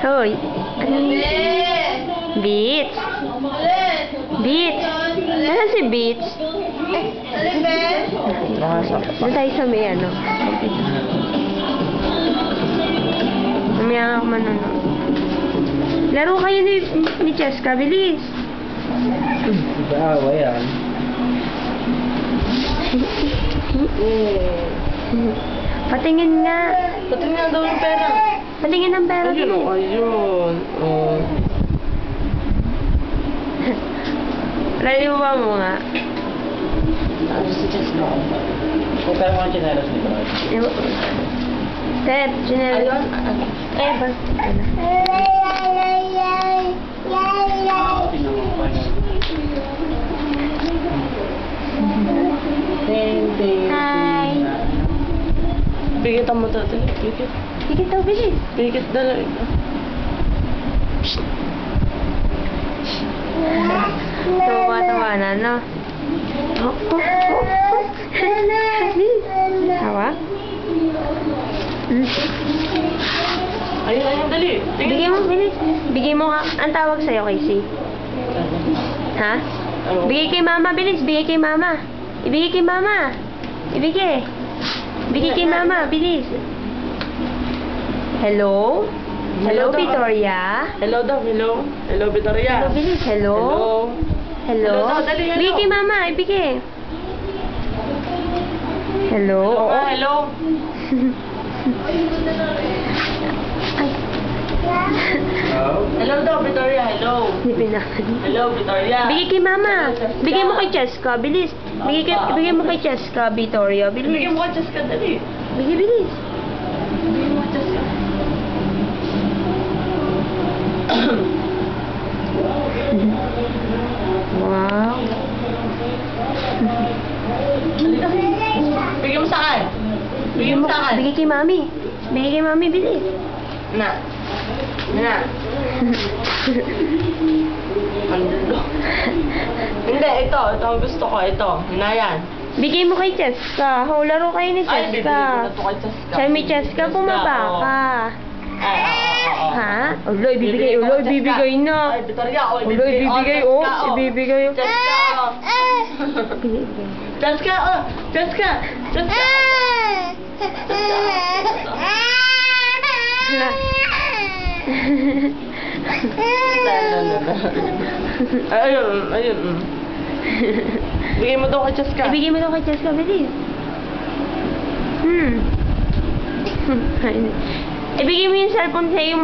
Hoy. Beach. Beach. Nasaan si Beach? Doon tayo sa may ano. Mamaya ako manonood. Laro kayo ni Cheska. Bilis. Baawa yan. Patingin nga. Patingin nga daw yung pera. Patingin ang pera. Ayun o, ayun. Oh. Laliwa mo nga. Si Cheska. Kung pera mo ang chinelas nito. Ted, chinelas. Ayun. Eh, ba? Hi. Bigit mo ito. Bigit. Bigit daw, bilis. Bigit dala. Tawa-tawanan, no? Hawa? Ayun, ayun, dali. Bigay mo, bilis. Bigay mo nga. Ang tawag sa'yo, Casey. Ha? Bigay kay mama, bilis. Bigay kay mama. Ibigay kay mama. Ibigay. Bigay kay mama, bilis. Hello? Hello, Victoria? Hello daw, hello. Hello, Victoria. Hello, bilis. Hello? Hello. Hello? Hello daw, dali, hello. Bigay kay mama, ibigay. Hello? Oo, hello. Hello daw, Victoria. Hello. Hindi pinakad. Hello, Victoria. Bigay kay mama. Bigay mo kay Cheska, bilis. Bigay mo kay Cheska, Victoria, bilis. Bigyan mo ka, Cheska, dali. Bigay, bilis. Bigyan mo ka, Cheska. Wow. Bigyan mo sa akin. Bigyan mo sa akin. Bigay kay mami. Bigay kay mami, bilis. Na. Na. Mandulo. Hindi, ito. Ito ang gusto ko. Ito. Hinayan. Bigay mo kay Cheska. Ho, laro kayo ni Ay, bibili ko na Cheska. ito kay Cheska. Sabi ni Cheska, bumaba oo. ka. Ay, oo. Ha? Uloy, bibigay. Uloy, bibigay na. Ay, Victoria. Uloy, bibigay. Oh, ibibigay. Cheska, oh. Bigay. Cheska, oh. Cheska. Cheska. Hala. Ayun, ayun. Bigay mo daw kay Cheska. Ibigay mo daw kay Cheska, bilis. Ibigay mo yung cellphone sa'yo,